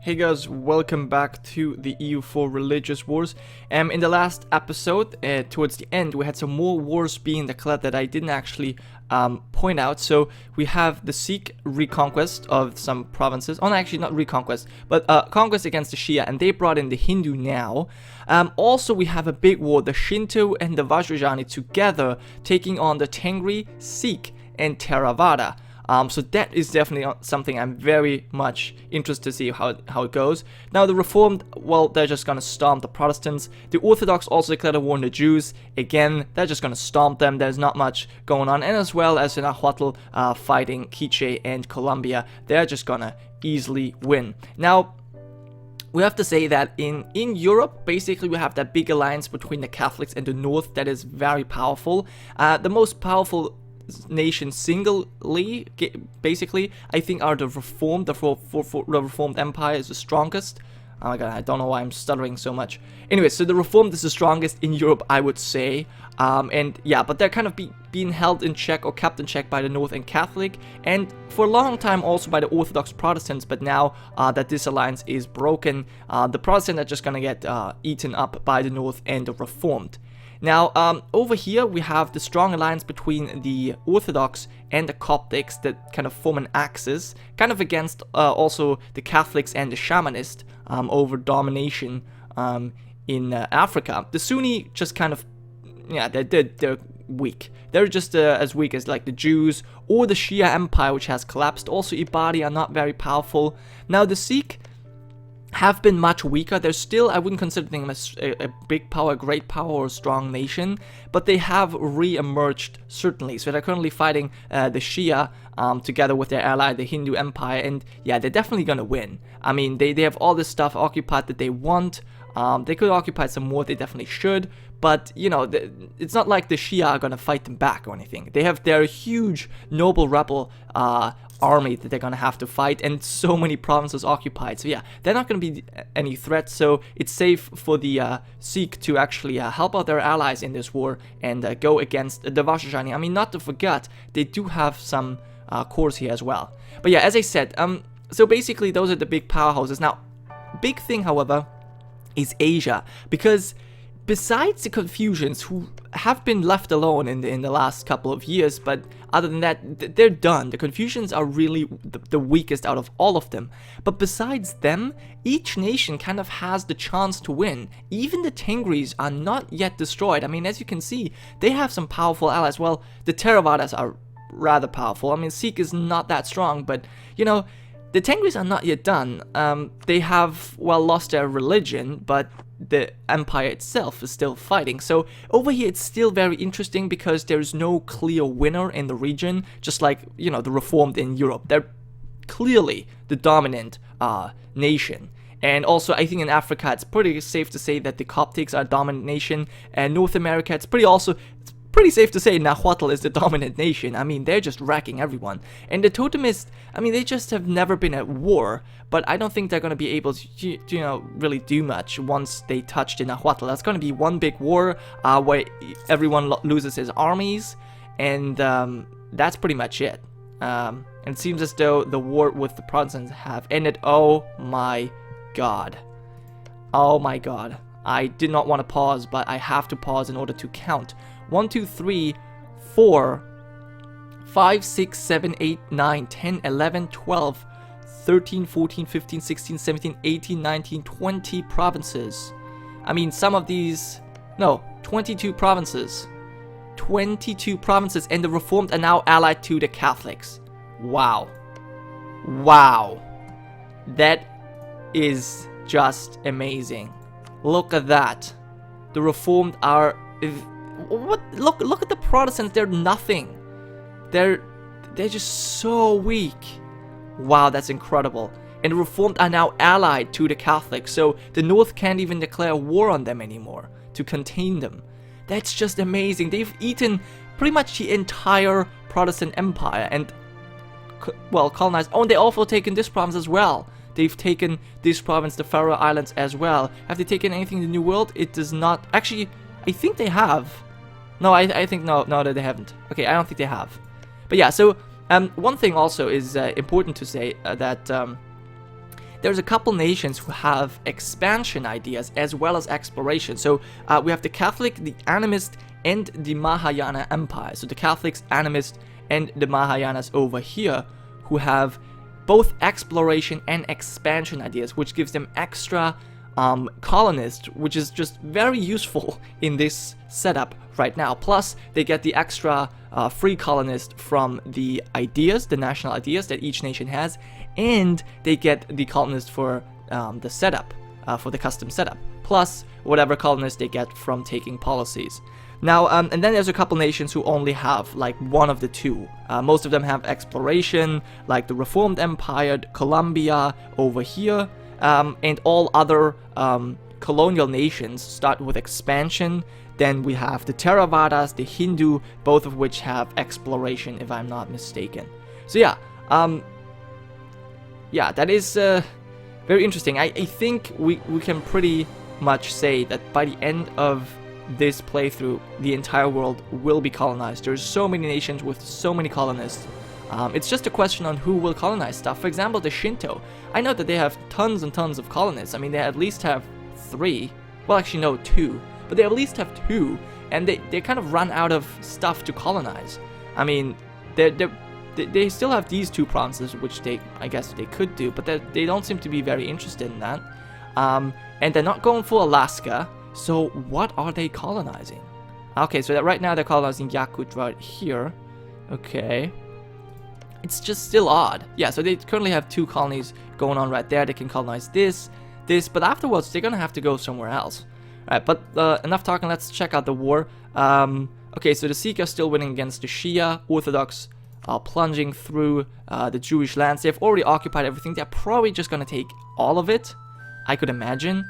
Hey guys, welcome back to the EU4 religious wars. In the last episode, towards the end, we had some more wars being declared that I didn't actually point out. So we have the Sikh reconquest of some provinces. Oh, no, actually not reconquest, but conquest against the Shia, and they brought in the Hindu now. Also, we have a big war, the Shinto and the Vajrayana together taking on the Tengri, Sikh, and Theravada. So that is definitely something I'm very much interested to see how it goes. Now the Reformed, well, they're just gonna stomp the Protestants. The Orthodox also declared a war on the Jews. Again, they're just gonna stomp them. There's not much going on. And as well as in Nahuatl fighting Quiche and Colombia, they're just gonna easily win. Now, we have to say that in Europe, basically we have that big alliance between the Catholics and the North that is very powerful. The most powerful nation singly, basically, I think are the Reformed. The Reformed Empire is the strongest. Oh my god, I don't know why I'm stuttering so much. Anyway, so the Reformed is the strongest in Europe, I would say. And yeah, but they're kind of being held in check or kept in check by the North and Catholic, and for a long time also by the Orthodox Protestants. But now that this alliance is broken, the Protestants are just gonna get eaten up by the North and the Reformed. Now, over here we have the strong alliance between the Orthodox and the Coptics that kind of form an axis, kind of against also the Catholics and the Shamanists over domination in Africa. The Sunni just kind of, yeah, they're weak. They're just as weak as like the Jews or the Shia Empire, which has collapsed. Also, Ibadi are not very powerful. Now, the Sikh have been much weaker. They're still, I wouldn't consider them as a big power, a great power, or a strong nation, but they have re-emerged, certainly. So they're currently fighting the Shia together with their ally, the Hindu Empire, and yeah, they're definitely gonna win. I mean, they have all this stuff occupied that they want. They could occupy some more, they definitely should, but, you know, it's not like the Shia are gonna fight them back or anything. They have their huge, noble rebel army that they're gonna have to fight, and so many provinces occupied. So yeah, they're not gonna be any threat, so it's safe for the Sikh to actually help out their allies in this war and go against the Vajrayana. I mean, not to forget, they do have some cores here as well. But yeah, as I said, so basically those are the big powerhouses. Now, big thing, however, is Asia, because besides the Confucians, who have been left alone in the last couple of years, but other than that, they're done. The Confucians are really the weakest out of all of them. But besides them, each nation kind of has the chance to win. Even the Tengris are not yet destroyed. I mean, as you can see, they have some powerful allies. Well, the Theravadas are rather powerful. I mean, Sikh is not that strong, but, you know, the Tengris are not yet done. They have, well, lost their religion, but the empire itself is still fighting. So over here it's still very interesting because there's no clear winner in the region, just like, you know, the Reformed in Europe. They're clearly the dominant nation. And also, I think in Africa it's pretty safe to say that the Coptics are a dominant nation, and North America it's pretty safe to say Nahuatl is the dominant nation. I mean, they're just wrecking everyone. And the Totemists, I mean, they just have never been at war, but I don't think they're going to be able to, you know, really do much once they touch the Nahuatl. That's going to be one big war where everyone loses his armies, and that's pretty much it. And it seems as though the war with the Protestants have ended. Oh my god. Oh my god. I did not want to pause, but I have to pause in order to count. 1, 2, 3, 4, 5, 6, 7, 8, 9, 10, 11, 12, 13, 14, 15, 16, 17, 18, 19, 20 provinces. I mean, some of these... No, 22 provinces. 22 provinces, and the Reformed are now allied to the Catholics. Wow. Wow. That is just amazing. Look at that. The Reformed are... What? Look at the Protestants. They're nothing. They're just so weak. Wow, that's incredible. And the Reformed are now allied to the Catholics, so the North can't even declare war on them anymore to contain them. That's just amazing. They've eaten pretty much the entire Protestant Empire and, well, colonized. Oh, and they also taken this province as well. They've taken this province, the Faroe Islands, as well. Have they taken anything in the New World? It does not. Actually, I think they have. No, I think no, they haven't. Okay, I don't think they have. But yeah, so one thing also is important to say that there's a couple nations who have expansion ideas as well as exploration. So we have the Catholic, the Animist, and the Mahayana Empire. So the Catholics, Animist, and the Mahayanas over here who have both exploration and expansion ideas, which gives them extra colonists, which is just very useful in this setup right now. Plus, they get the extra free colonist from the ideas, the national ideas that each nation has, and they get the colonist for the setup, for the custom setup, plus whatever colonist they get from taking policies. Now, and then there's a couple nations who only have like one of the two. Most of them have exploration, like the Reformed Empire, Colombia over here, and all other colonial nations start with expansion. Then we have the Theravadas, the Hindu, both of which have exploration, if I'm not mistaken. So yeah, that is very interesting. I think we can pretty much say that by the end of this playthrough, the entire world will be colonized. There's so many nations with so many colonists. It's just a question on who will colonize stuff. For example, the Shinto. I know that they have tons and tons of colonists. I mean, they at least have 3. Well, actually, no, 2. But they at least have 2. And they kind of run out of stuff to colonize. I mean, they still have these 2 provinces, which I guess they could do. But they don't seem to be very interested in that. And they're not going for Alaska. So what are they colonizing? Okay, so that right now they're colonizing Yakut right here. Okay. It's just still odd. Yeah, so they currently have 2 colonies going on right there. They can colonize this, but afterwards they're gonna have to go somewhere else. Alright, but enough talking, let's check out the war. Okay, so the Sikh are still winning against the Shia. Orthodox are plunging through the Jewish lands. They've already occupied everything. They're probably just gonna take all of it, I could imagine.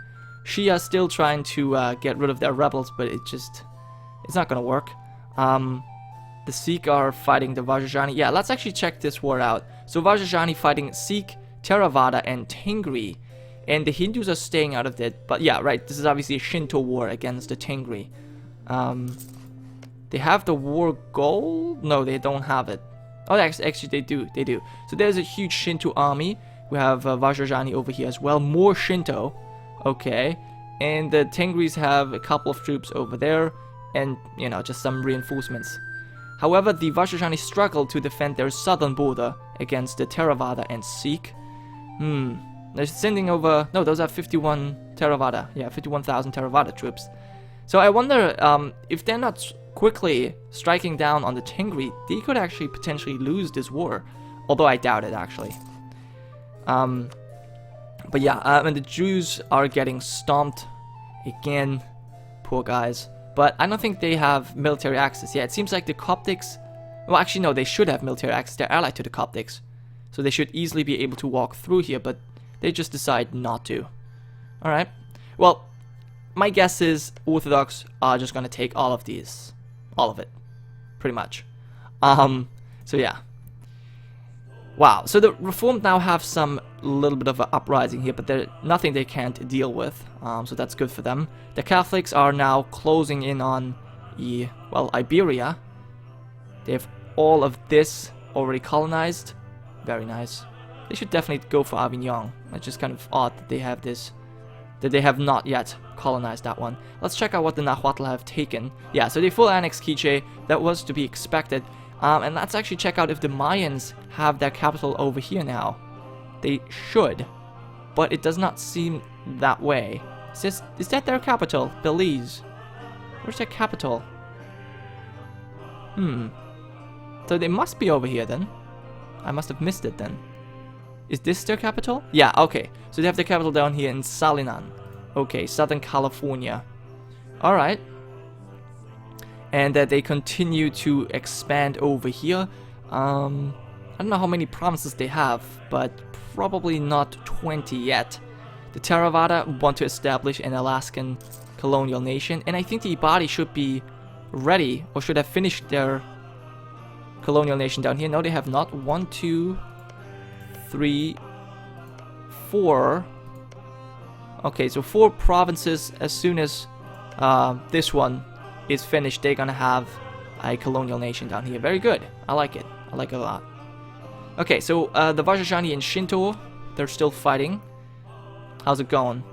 Shia still trying to get rid of their rebels, but it's not gonna work. The Sikh are fighting the Vajrayani. Yeah, let's actually check this war out. So Vajrayani fighting Sikh, Theravada, and Tengri. And the Hindus are staying out of it. But yeah, right, this is obviously a Shinto war against the Tengri. They have the war goal? No, they don't have it. Oh, actually they do. So there's a huge Shinto army. We have Vajrayani over here as well. More Shinto. Okay. And the Tengris have a couple of troops over there. And, you know, just some reinforcements. However, the Vajrayani struggled to defend their southern border against the Theravada and Sikh. They're sending over... No, those are 51 Theravada. Yeah, 51,000 Theravada troops. So I wonder if they're not quickly striking down on the Tengri, they could actually potentially lose this war. Although I doubt it, actually. But yeah, and the Jews are getting stomped again. Poor guys. But I don't think they have military access. Yeah, it seems like the Coptics... Well, actually, no, they should have military access. They're allied to the Coptics. So they should easily be able to walk through here, but they just decide not to. Alright. Well, my guess is Orthodox are just going to take all of these. All of it. Pretty much. So yeah. Wow, so the Reformed now have some little bit of an uprising here, but there's nothing they can't deal with, so that's good for them. The Catholics are now closing in on, Iberia. They have all of this already colonized. Very nice. They should definitely go for Avignon. It's just kind of odd that they have this, that they have not yet colonized that one. Let's check out what the Nahuatl have taken. Yeah, so they full annex Quiche. That was to be expected. And let's actually check out if the Mayans have their capital over here now. They should, but it does not seem that way. Is that their capital? Belize. Where's their capital? So they must be over here then. I must have missed it then. Is this their capital? Yeah, okay. So they have their capital down here in Salinan. Okay, Southern California. Alright. And that they continue to expand over here. I don't know how many provinces they have, but probably not 20 yet. The Theravada want to establish an Alaskan colonial nation, and I think the Ibadi should be ready, or should have finished their colonial nation down here. No, they have not. 1, 2, 3, 4. Okay, so 4 provinces. As soon as this one is finished, they're gonna have a colonial nation down here. Very good. I like it. I like it a lot. Okay, so the Vajrayani and Shinto, they're still fighting. How's it going?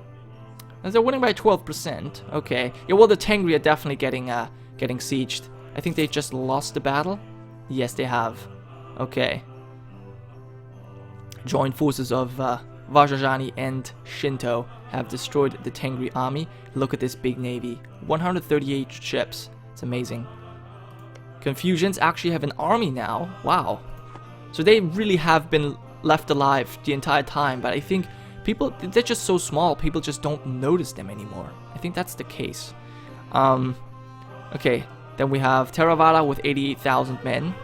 They're winning by 12%. Okay. Yeah, well, the Tengri are definitely getting sieged. I think they just lost the battle. Yes, they have. Okay. Joint forces of Vajrayani and Shinto have destroyed the Tengri army. Look at this big navy. 138 ships. It's amazing. Confucians actually have an army now. Wow. So they really have been left alive the entire time, but I think people, they're just so small, people just don't notice them anymore. I think that's the case. Okay, then we have Theravada with 88,000 men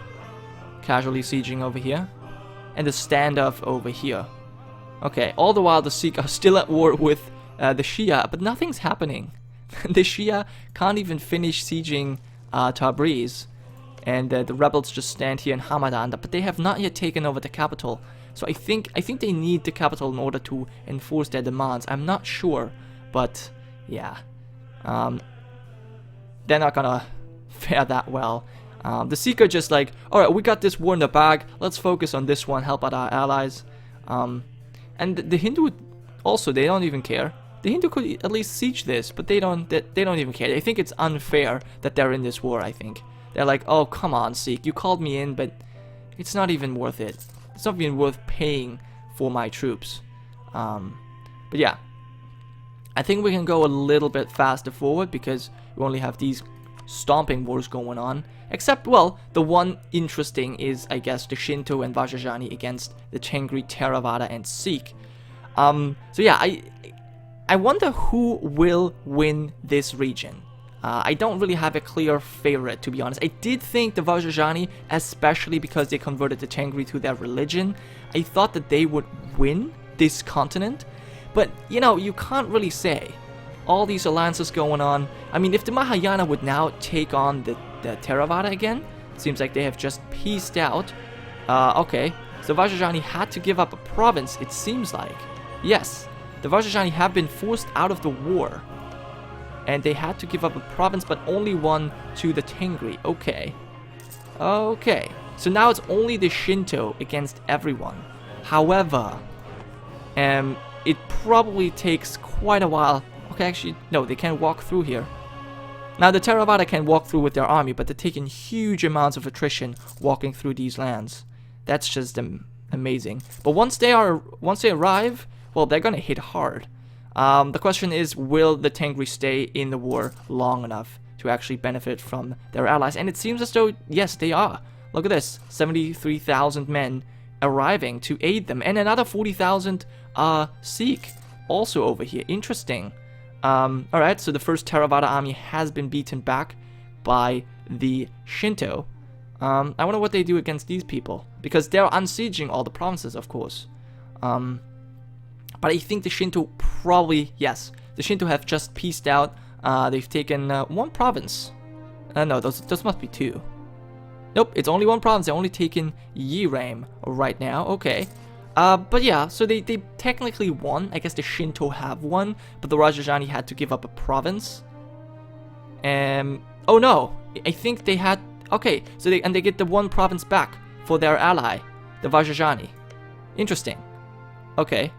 casually sieging over here, and the standoff over here. Okay, all the while the Sikh are still at war with the Shia, but nothing's happening. The Shia can't even finish sieging Tabriz, and the rebels just stand here in Hamadan, but they have not yet taken over the capital. So I think they need the capital in order to enforce their demands. I'm not sure, but yeah, they're not gonna fare that well. The Sikh are just like, all right, we got this war in the bag. Let's focus on this one, help out our allies. And the Hindu also, they don't even care. The Hindu could at least siege this, but they don't even care. They think it's unfair that they're in this war. I think they're like, oh come on, Sikh, you called me in, but it's not even worth it. It's not even worth paying for my troops. But yeah, I think we can go a little bit faster forward because we only have these stomping wars going on. Except, well, the one interesting is, I guess, the Shinto and Vajrayani against the Tengri, Theravada, and Sikh. So yeah, I wonder who will win this region. I don't really have a clear favorite, to be honest. I did think the Vajrayani, especially because they converted the Tengri to their religion, I thought that they would win this continent. But, you know, you can't really say. All these alliances going on. I mean, if the Mahayana would now take on the Theravada again, it seems like they have just pieced out. Okay, so Vajrayani had to give up a province, it seems like. Yes, the Vajrayani have been forced out of the war. And they had to give up a province, but only one to the Tengri. Okay. Okay. So now it's only the Shinto against everyone. However, it probably takes quite a while. Okay, actually, no, they can't walk through here. Now, the Theravada can walk through with their army, but they're taking huge amounts of attrition walking through these lands. That's just amazing. But once they arrive, well, they're gonna hit hard. The question is, will the Tengri stay in the war long enough to actually benefit from their allies? And it seems as though, yes, they are. Look at this, 73,000 men arriving to aid them, and another 40,000 Sikh also over here. Interesting. Alright, so the first Theravada army has been beaten back by the Shinto. I wonder what they do against these people, because they're unsieging all the provinces, of course. But I think the Shinto probably, yes, the Shinto have just pieced out. They've taken one province. No, those must be two. Nope, it's only one province. They're only taken Yiram right now. Okay. But yeah, so they technically won. I guess the Shinto have won, but the Vajrayani had to give up a province. Oh no, I think they had. Okay, so they get the one province back for their ally, the Vajrayani. Interesting. Okay.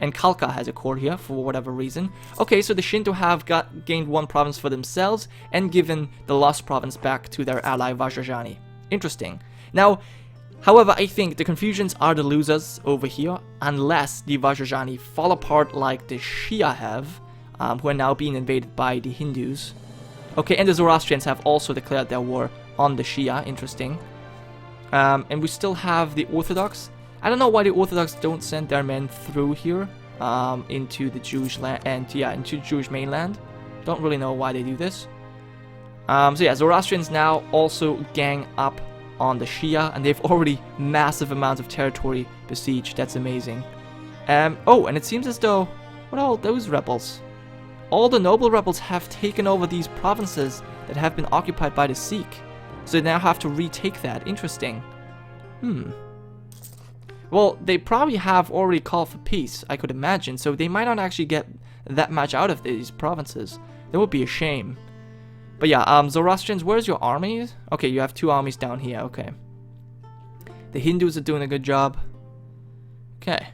And Kalka has a core here for whatever reason. Okay, so the Shinto have gained one province for themselves and given the lost province back to their ally Vajrayani. Interesting. Now, however, I think the Confucians are the losers over here, unless the Vajrayani fall apart like the Shia have, who are now being invaded by the Hindus. Okay, and the Zoroastrians have also declared their war on the Shia. Interesting. And we still have the Orthodox. I don't know why the Orthodox don't send their men through here into the Jewish land and into the Jewish mainland. Don't really know why they do this. So yeah, Zoroastrians now also gang up on the Shia, and they've already massive amounts of territory besieged. That's amazing. Oh, and it seems as though, what are all those rebels? All the noble rebels have taken over these provinces that have been occupied by the Sikh. So they now have to retake that. Interesting. Well, they probably have already called for peace, I could imagine, so they might not actually get that much out of these provinces. That would be a shame. But yeah, Zoroastrians, where's your army? Okay, you have two armies down here, okay. The Hindus are doing a good job. Okay.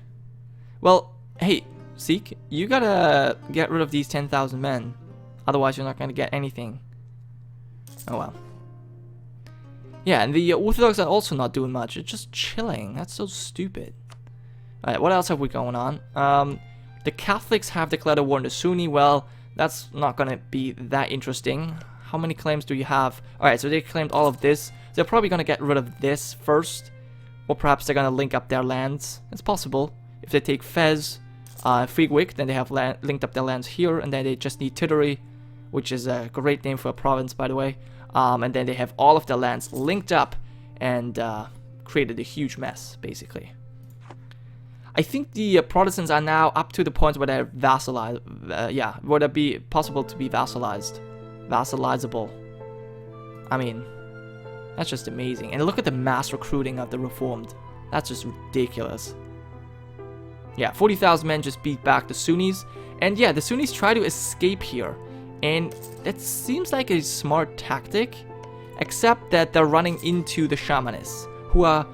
Well, hey, Sikh, you gotta get rid of these 10,000 men. Otherwise, you're not gonna get anything. Oh well. Yeah, and the Orthodox are also not doing much. It's just chilling. That's so stupid. Alright, what else have we going on? The Catholics have declared a war on the Sunni. Well, that's not gonna be that interesting. How many claims do you have? Alright, so they claimed all of this. They're probably gonna get rid of this first. Or perhaps they're gonna link up their lands. It's possible. If they take Fez, Friedwig, then they have linked up their lands here. And then they just need Tidori, which is a great name for a province, by the way. And then they have all of their lands linked up and created a huge mess, basically. I think the Protestants are now up to the point where they're vassalized. Yeah, would it be possible to be vassalized? Vassalizable. I mean, that's just amazing. And look at the mass recruiting of the Reformed. That's just ridiculous. Yeah, 40,000 men just beat back the Sunnis. And yeah, the Sunnis try to escape here. And it seems like a smart tactic. Except that they're running into the Shamanists, who are,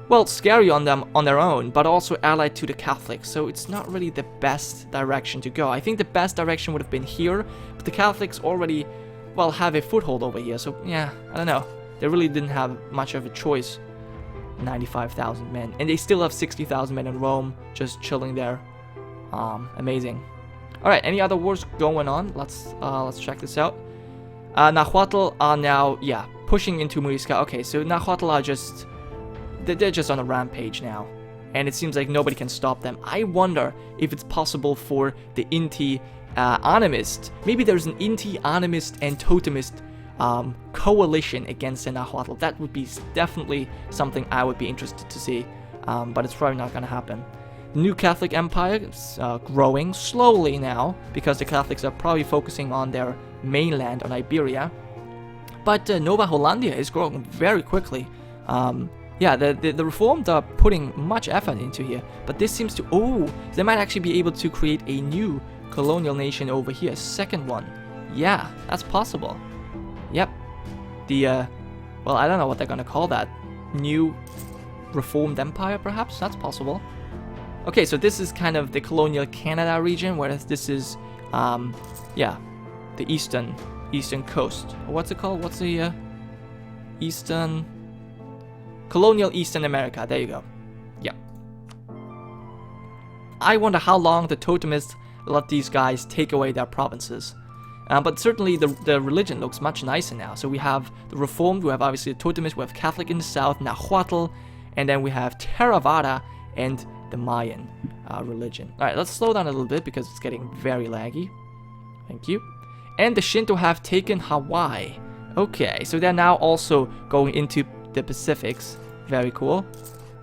well, scary on them on their own, but also allied to the Catholics. So it's not really the best direction to go. I think the best direction would have been here. But the Catholics already, well, have a foothold over here. So yeah, I don't know. They really didn't have much of a choice. 95,000 men. And they still have 60,000 men in Rome, just chilling there. Amazing. Alright, any other wars going on? Let's check this out. Nahuatl are now, yeah, pushing into Muisca. Okay, so Nahuatl are just, they're just on a rampage now. And it seems like nobody can stop them. I wonder if it's possible for the Inti Animist. Maybe there's an Inti Animist and Totemist coalition against the Nahuatl. That would be definitely something I would be interested to see. But it's probably not going to happen. The new Catholic Empire is growing slowly now, because the Catholics are probably focusing on their mainland on Iberia. But Nova Hollandia is growing very quickly. Yeah, the Reformed are putting much effort into here. But this seems to... Oh, they might actually be able to create a new colonial nation over here. Second one. Yeah, that's possible. Yep. The, well, I don't know what they're gonna call that. New Reformed Empire, perhaps? That's possible. Okay, so this is kind of the colonial Canada region, whereas this is, yeah, the eastern coast. What's it called? What's the, eastern... Colonial Eastern America. There you go. Yep. I wonder how long the Totemists let these guys take away their provinces. But certainly the religion looks much nicer now. So we have the Reformed, we have obviously the Totemists, we have Catholic in the south, Nahuatl, and then we have Theravada and the Mayan religion. Alright, let's slow down a little bit because it's getting very laggy. Thank you. And the Shinto have taken Hawaii. Okay, so they're now also going into the Pacifics. Very cool.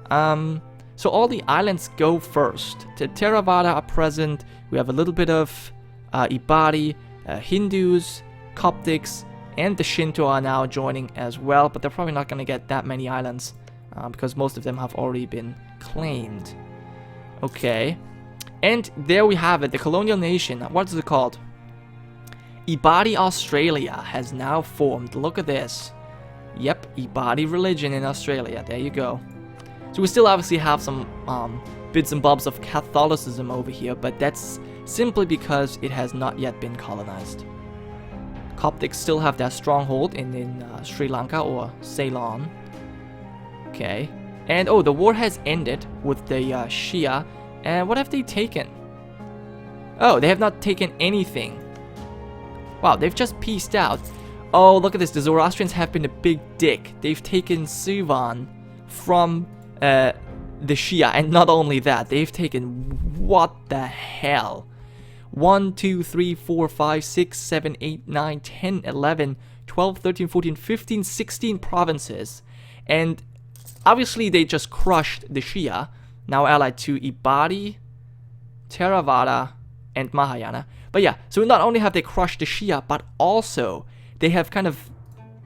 So all the islands go first. The Theravada are present. We have a little bit of Ibari, Hindus, Coptics, and the Shinto are now joining as well. But they're probably not going to get that many islands because most of them have already been claimed. Okay. And there we have it. The colonial nation. What is it called? Ibari Australia has now formed. Look at this. Yep, Ibadi religion in Australia. There you go. So we still obviously have some bits and bobs of Catholicism over here, but that's simply because it has not yet been colonized. Coptics still have their stronghold in Sri Lanka or Ceylon. Okay. And oh, the war has ended with the Shia. And what have they taken? Oh, they have not taken anything. Wow, they've just pieced out. Oh, look at this. The Zoroastrians have been a big dick. They've taken Sivan from the Shia. And not only that, they've taken... What the hell? 1, 2, 3, 4, 5, 6, 7, 8, 9, 10, 11, 12, 13, 14, 15, 16 provinces. And obviously they just crushed the Shia. Now allied to Ibadi, Theravada, and Mahayana. But yeah, so not only have they crushed the Shia, but also... They have kind of,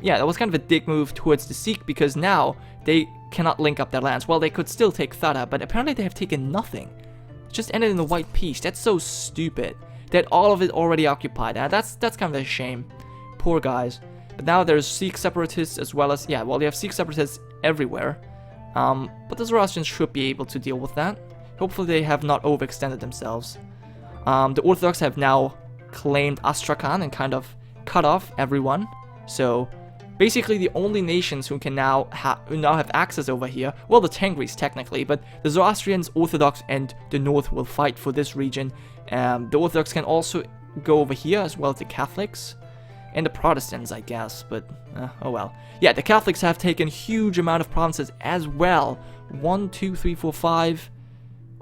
yeah, that was kind of a dick move towards the Sikh because now they cannot link up their lands. Well, they could still take Thada, but apparently they have taken nothing. It just ended in a white peace. That's so stupid. They had all of it already occupied. That's kind of a shame. Poor guys. But now there's Sikh separatists as well as, yeah, well, they have Sikh separatists everywhere. But the Zoroastrians should be able to deal with that. Hopefully they have not overextended themselves. The Orthodox have now claimed Astrakhan and kind of cut off everyone. So basically the only nations who can now have access over here, well, the Tengris technically, but the Zoroastrians, Orthodox, and the North will fight for this region. The Orthodox can also go over here, as well as the Catholics and the Protestants, I guess, but oh well. Yeah, the Catholics have taken huge amount of provinces as well. 1, 2, 3, 4, 5.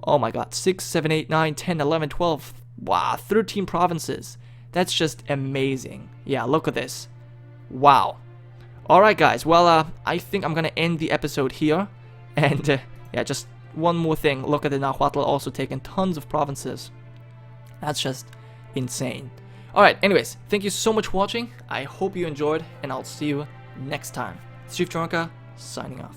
Oh my god, 6, 7, 8, 9, 10, 11, 12. Wow, 13 provinces. That's just amazing. Yeah, look at this. Wow. Alright guys, well, I think I'm gonna end the episode here. And, yeah, just one more thing. Look at the Nahuatl also taking tons of provinces. That's just insane. Alright, anyways, thank you so much for watching. I hope you enjoyed, and I'll see you next time. It's Chief Gironca, signing off.